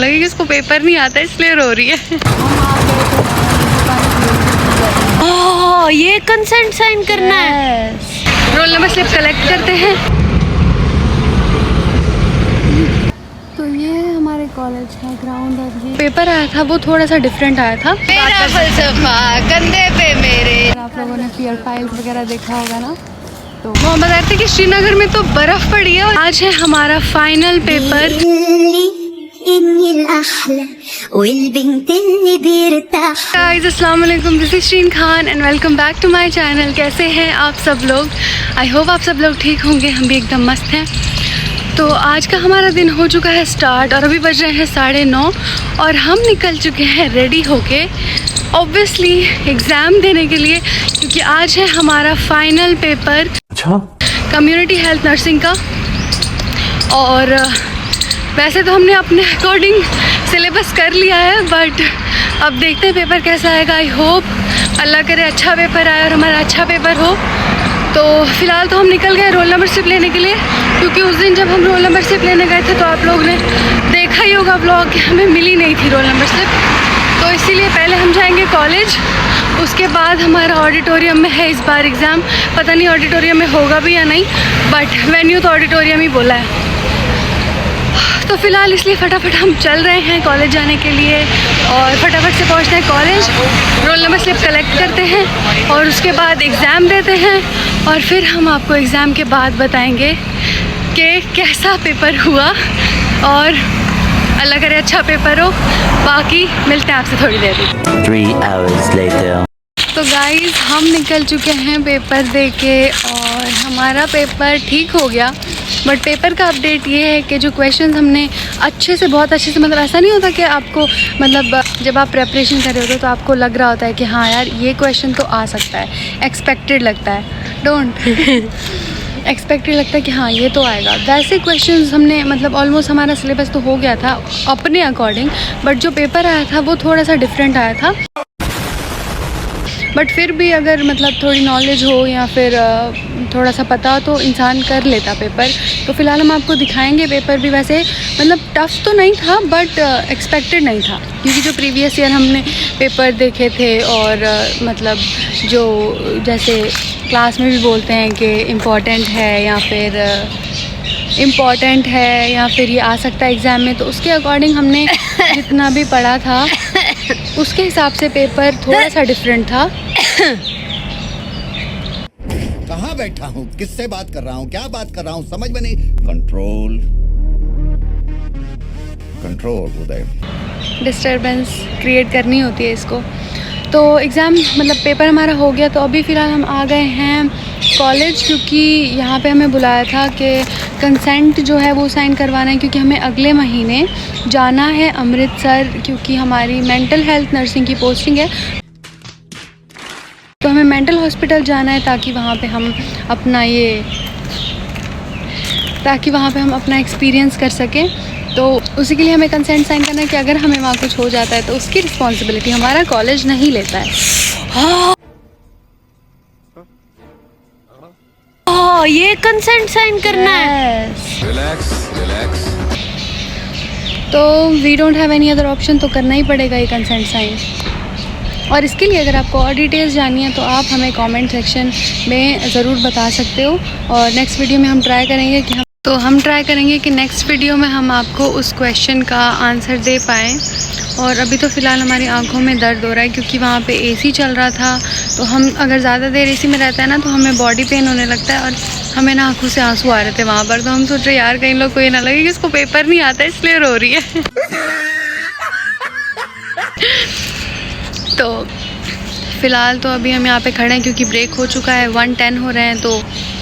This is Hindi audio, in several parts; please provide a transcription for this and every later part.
लगे कि इसको पेपर नहीं आता इसलिए रो रही है। ओह, ये कंसेंट साइन करना है। रोल नंबर स्लिप कलेक्ट करते हैं। तो ये हमारे कॉलेज का ग्राउंड है। ये पेपर आया था वो थोड़ा सा डिफरेंट आया था। मेरा फलसफा कंधे पे मेरे। आप लोगों ने पीयर फाइल्स वगैरह देखा होगा ना। तो वो हम बता रहे थे कि श्रीनगर में तो बर्फ पड़ी है। आज है हमारा फाइनल पेपर। गाइस अस्सलाम वालेकुम, this is Sheen Khan and welcome back to my channel. कैसे हैं आप सब लोग? आई होप आप सब लोग ठीक होंगे। हम भी एकदम मस्त हैं। तो आज का हमारा दिन हो चुका है स्टार्ट और अभी बज रहे हैं 9:30 और हम निकल चुके हैं रेडी होके ऑब्वियसली एग्ज़ाम देने के लिए, क्योंकि आज है हमारा फाइनल पेपर। अच्छा, कम्युनिटी हेल्थ नर्सिंग का। और वैसे तो हमने अपने अकॉर्डिंग सिलेबस कर लिया है, बट अब देखते हैं पेपर कैसा आएगा। आई होप अल्लाह करे अच्छा पेपर आए और हमारा अच्छा पेपर हो। तो फ़िलहाल तो हम निकल गए रोल नंबर स्लिप लेने के लिए, क्योंकि उस दिन जब हम रोल नंबर स्लिप लेने गए थे तो आप लोगों ने देखा ही होगा ब्लॉग कि हमें मिली नहीं थी रोल नंबर स्लिप। तो इसीलिए पहले हम जाएंगे कॉलेज, उसके बाद हमारा ऑडिटोरियम में है इस बार एग्ज़ाम। पता नहीं ऑडिटोरियम में होगा भी या नहीं, बट वेन्यू तो ऑडिटोरियम ही बोला है। तो फ़िलहाल इसलिए फटाफट हम चल रहे हैं कॉलेज जाने के लिए और फटाफट से पहुंचते हैं college, roll number slip collect करते हैं और उसके बाद एग्ज़ाम देते हैं और फिर हम आपको एग्ज़ाम के बाद बताएंगे कि कैसा पेपर हुआ और अल्लाह करे अच्छा पेपर हो। बाकी मिलते हैं आपसे थोड़ी देर में। 3 hours later. तो गाइस हम निकल चुके हैं पेपर दे के और हमारा पेपर ठीक हो गया। बट पेपर का अपडेट ये है कि जो क्वेश्चंस हमने अच्छे से बहुत अच्छे से, मतलब ऐसा नहीं होता कि आपको, मतलब जब आप प्रेपरेशन कर रहे होते हो तो आपको लग रहा होता है कि हाँ यार ये क्वेश्चन तो आ सकता है, एक्सपेक्टेड लगता है, डोंट एक्सपेक्टेड लगता है कि हाँ ये तो आएगा। वैसे क्वेश्चंस हमने, मतलब ऑलमोस्ट हमारा सिलेबस तो हो गया था अपने अकॉर्डिंग, बट जो पेपर आया था वो थोड़ा सा डिफरेंट आया था। बट फिर भी अगर मतलब थोड़ी नॉलेज हो या फिर थोड़ा सा पता तो इंसान कर लेता पेपर। तो फ़िलहाल हम आपको दिखाएंगे पेपर भी। वैसे मतलब टफ़ तो नहीं था बट एक्सपेक्टेड नहीं था, क्योंकि जो प्रीवियस ईयर हमने पेपर देखे थे और मतलब जो जैसे क्लास में भी बोलते हैं कि इम्पॉर्टेंट है या फिर ये आ सकता है एग्ज़ाम में, तो उसके अकॉर्डिंग हमने जितना भी पढ़ा था उसके हिसाब से पेपर थोड़ा सा डिफरेंट था। कहाँ बैठा हूँ, किससे बात कर रहा हूँ, क्या बात कर रहा हूँ, समझ में नहीं। कंट्रोल उदय, डिस्टर्बेंस क्रिएट करनी होती है इसको। तो एग्ज़ाम मतलब पेपर हमारा हो गया। तो अभी फ़िलहाल हम आ गए हैं कॉलेज, क्योंकि यहाँ पे हमें बुलाया था कि कंसेंट जो है वो साइन करवाना है, क्योंकि हमें अगले महीने जाना है अमृतसर, क्योंकि हमारी मेंटल हेल्थ नर्सिंग की पोस्टिंग है। तो हमें मेंटल हॉस्पिटल जाना है ताकि वहाँ पे हम अपना एक्सपीरियंस कर सकें। तो उसी के लिए हमें कंसेंट साइन करना है कि अगर हमें वहाँ कुछ हो जाता है तो उसकी रिस्पॉन्सिबिलिटी हमारा कॉलेज नहीं लेता है। ओह, ये कंसेंट साइन करना है। रिलैक्स। तो we don't have any other option, तो करना ही पड़ेगा ये कंसेंट साइन। और इसके लिए अगर आपको और डिटेल्स जाननी है तो आप हमें कमेंट सेक्शन में ज़रूर बता सकते हो। और नेक्स्ट वीडियो में हम ट्राई करेंगे कि नेक्स्ट वीडियो में हम आपको उस क्वेश्चन का आंसर दे पाएँ। और अभी तो फ़िलहाल हमारी आंखों में दर्द हो रहा है, क्योंकि वहाँ पे एसी चल रहा था। तो हम अगर ज़्यादा देर एसी में रहता है ना तो हमें बॉडी पेन होने लगता है और हमें ना आंखों से आंसू आ रहे थे वहाँ पर। तो हम सोच रहे यार कहीं लोग को ये ना लगे कि इसको पेपर नहीं आता इसलिए रो रही है। तो फ़िलहाल तो अभी हम यहाँ पे खड़े हैं क्योंकि ब्रेक हो चुका है, 1:10 हो रहे हैं। तो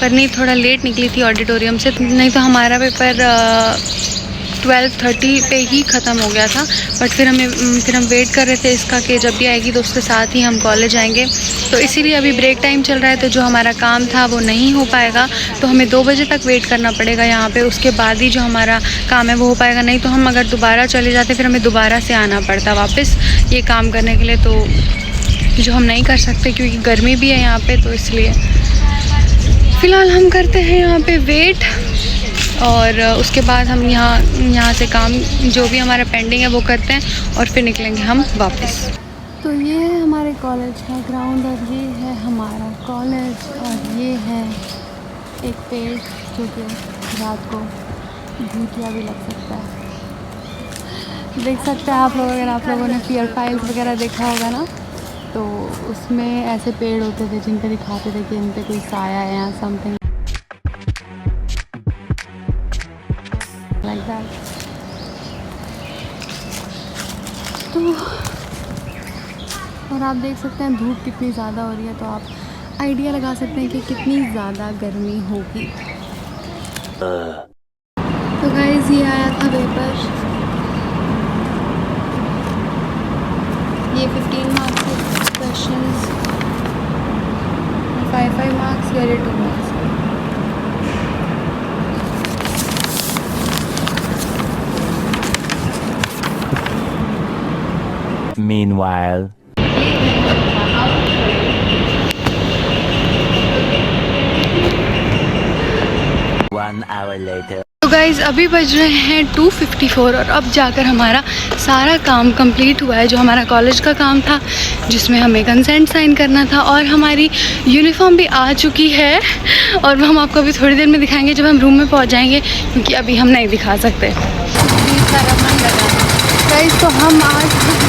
परनी थोड़ा लेट निकली थी ऑडिटोरियम से, नहीं तो हमारा पेपर 12:30 पे ही ख़त्म हो गया था। बट फिर हम वेट कर रहे थे इसका कि जब भी आएगी तो उसके साथ ही हम कॉलेज आएंगे। तो इसीलिए अभी ब्रेक टाइम चल रहा है, तो जो हमारा काम था वो नहीं हो पाएगा। तो हमें 2 बजे तक वेट करना पड़ेगा यहाँ पे, उसके बाद ही जो हमारा काम है वो हो पाएगा। नहीं तो हम अगर दोबारा चले जाते फिर हमें दोबारा से आना पड़ता वापस ये काम करने के लिए, तो जो हम नहीं कर सकते क्योंकि गर्मी भी है यहाँ पे। तो इसलिए फ़िलहाल हम करते हैं यहाँ पे वेट और उसके बाद हम यहाँ से काम जो भी हमारा पेंडिंग है वो करते हैं और फिर निकलेंगे हम वापस। तो ये है हमारे कॉलेज का ग्राउंड और ये है हमारा कॉलेज और ये है एक पेड़ जो कि रात को भूतिया भी लग सकता है। देख सकते हैं आप लोग, अगर आप लोगों ने पियर फाइल्स वगैरह देखा होगा ना, तो उसमें ऐसे पेड़ होते थे जिन पे दिखाते थे कि इन पे कोई साया है या समथिंग लाइक दैट। तो और आप देख सकते हैं धूप कितनी ज़्यादा हो रही है, तो आप आइडिया लगा सकते हैं कि कितनी ज़्यादा गर्मी होगी। तो गाइस ये आया था पेपर, ये 15 मार्क्स के क्वेश्चंस, 5 मार्क्स, ये 2 मार्क्स। Meanwhile, 1 hour later. तो गाइज़ अभी बज रहे हैं 2:54 और अब जाकर हमारा सारा काम कंप्लीट हुआ है। जो हमारा कॉलेज का काम था जिसमें हमें कंसेंट साइन करना था, और हमारी यूनिफॉर्म भी आ चुकी है और वो हम आपको अभी थोड़ी देर में दिखाएंगे जब हम रूम में पहुंच जाएंगे, क्योंकि अभी हम नहीं दिखा सकते। गाइज़ तो हम आ गए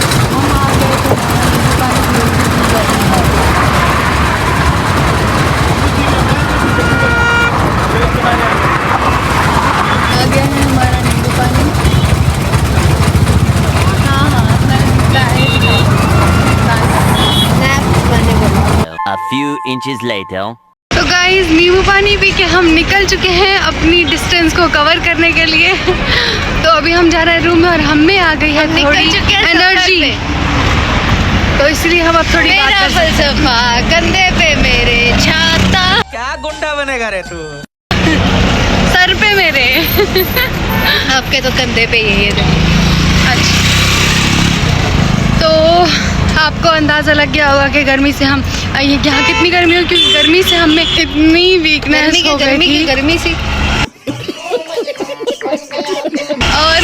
A few inches later. तो गाइज नींबू पानी पी के हम निकल चुके हैं अपनी डिस्टेंस को कवर करने के लिए। तो अभी हम जा रहे हैं रूम में और हम में आ गई है थोड़ी एनर्जी, तो इसलिए हम अब थोड़ी बात मेरा कर सकते हैं। फलसफा कंधे पे मेरे छाता। क्या गुंडा बनेगा रे तू? सर पे मेरे आपके तो कंधे पे यही है। अच्छा, तो आपको अंदाज़ा लग गया होगा कि गर्मी से हम ये यहाँ कितनी गर्मी हो, क्योंकि गर्मी से हमें इतनी वीकनेस हो गई थी गर्मी सी। और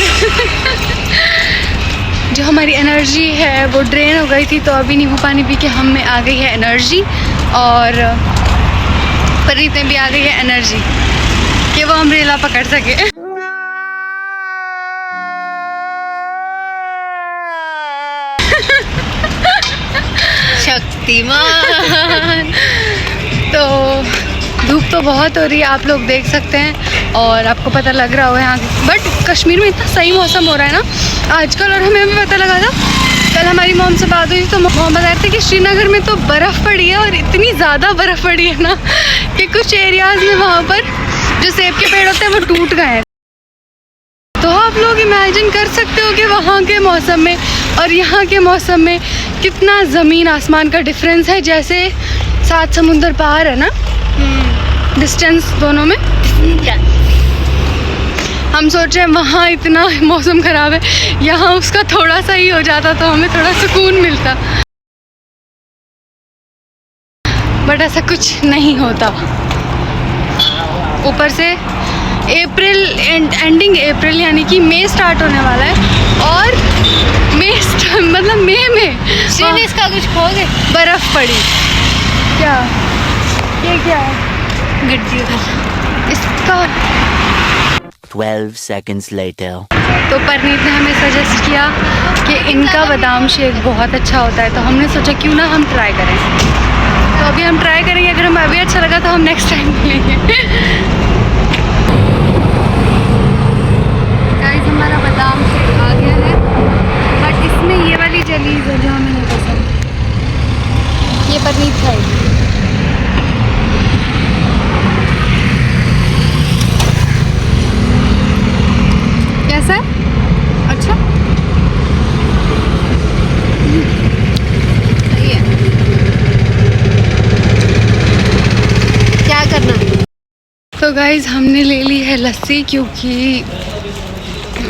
जो हमारी एनर्जी है वो ड्रेन हो गई थी। तो अभी नींबू पानी पी के हम में आ गई है एनर्जी, और परीत में भी आ गई है एनर्जी कि वो अम्ब्रेला पकड़ सके। शक्तिमान। तो धूप तो बहुत हो रही है, आप लोग देख सकते हैं और आपको पता लग रहा होगा यहाँ, बट कश्मीर में इतना सही मौसम हो रहा है ना आजकल। और हमें भी पता लगा था, कल हमारी मॉम से बात हुई तो मॉम बता रहे थे कि श्रीनगर में तो बर्फ़ पड़ी है, और इतनी ज़्यादा बर्फ़ पड़ी है ना कि कुछ एरियाज़ में वहाँ पर जो सेब के पेड़ होते हैं वो टूट गए हैं। तो आप लोग इमेजिन कर सकते हो कि वहाँ के मौसम में और यहाँ के मौसम में कितना ज़मीन आसमान का डिफरेंस है। जैसे 7 समुंदर पार है ना डिस्टेंस दोनों में। हम सोच रहे हैं वहाँ इतना मौसम ख़राब है, यहाँ उसका थोड़ा सा ही हो जाता तो हमें थोड़ा सुकून मिलता, बट ऐसा कुछ नहीं होता। ऊपर से अप्रैल एंडिंग अप्रैल यानी कि मई स्टार्ट होने वाला है, और मतलब मई में इसका कुछ खो गए। बर्फ़ पड़ी। क्या ये क्या है? गड्डी इसका 12 seconds later. तो परनीत ने हमें सजेस्ट किया कि इनका बादाम शेक बहुत अच्छा होता है, तो हमने सोचा क्यों ना हम ट्राई करें। तो अभी हम ट्राई करेंगे, अगर हमें अभी अच्छा लगा तो हम नेक्स्ट टाइम लेंगे। गाइस हमारा बादाम शेक आ गया है, बट इसमें ये वाली जलीज है जो हमें नहीं पसंद, ये परनीत खाएगी। कैसा है? अच्छा सही है। क्या करना? तो गाइज़ हमने ले ली है लस्सी, क्योंकि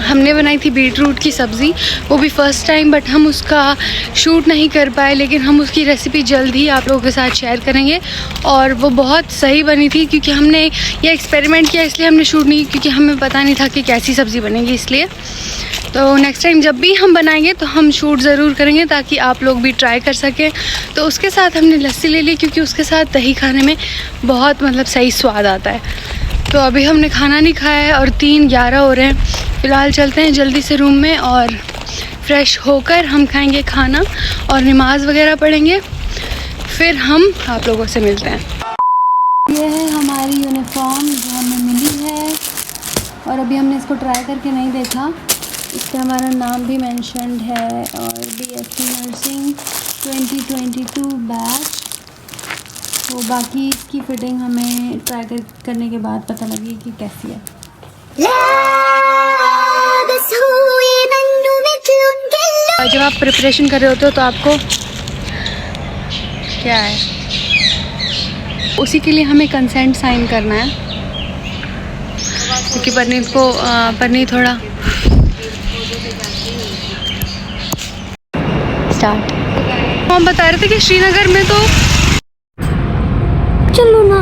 हमने बनाई थी बीट रूट की सब्ज़ी, वो भी फ़र्स्ट टाइम, बट हम उसका शूट नहीं कर पाए, लेकिन हम उसकी रेसिपी जल्द ही आप लोगों के साथ शेयर करेंगे। और वो बहुत सही बनी थी, क्योंकि हमने ये एक्सपेरिमेंट किया, इसलिए हमने शूट नहीं, क्योंकि हमें पता नहीं था कि कैसी सब्ज़ी बनेगी, इसलिए। तो नेक्स्ट टाइम जब भी हम बनाएंगे तो हम शूट ज़रूर करेंगे, ताकि आप लोग भी ट्राई कर सकें। तो उसके साथ हमने लस्सी ले ली, क्योंकि उसके साथ दही खाने में बहुत मतलब सही स्वाद आता है। तो अभी हमने खाना नहीं खाया है और 3:11 हो रहे हैं। फ़िलहाल चलते हैं जल्दी से रूम में और फ्रेश होकर हम खाएंगे खाना और नमाज़ वगैरह पढ़ेंगे, फिर हम आप लोगों से मिलते हैं। ये है हमारी यूनिफॉर्म जो हमें मिली है, और अभी हमने इसको ट्राई करके नहीं देखा। इस पर हमारा नाम भी मेंशन्ड है, और BSc नर्सिंग 2022 बैच। तो बाकी इसकी फ़िटिंग हमें ट्राई करने के बाद पता लगी कि कैसी है। और जब आप प्रिपरेशन कर रहे होते हो तो आपको क्या है, उसी के लिए हमें कंसेंट साइन करना है, क्योंकि परनीत थोड़ा स्टार्ट। हम बता रहे थे कि श्रीनगर में तो चलो ना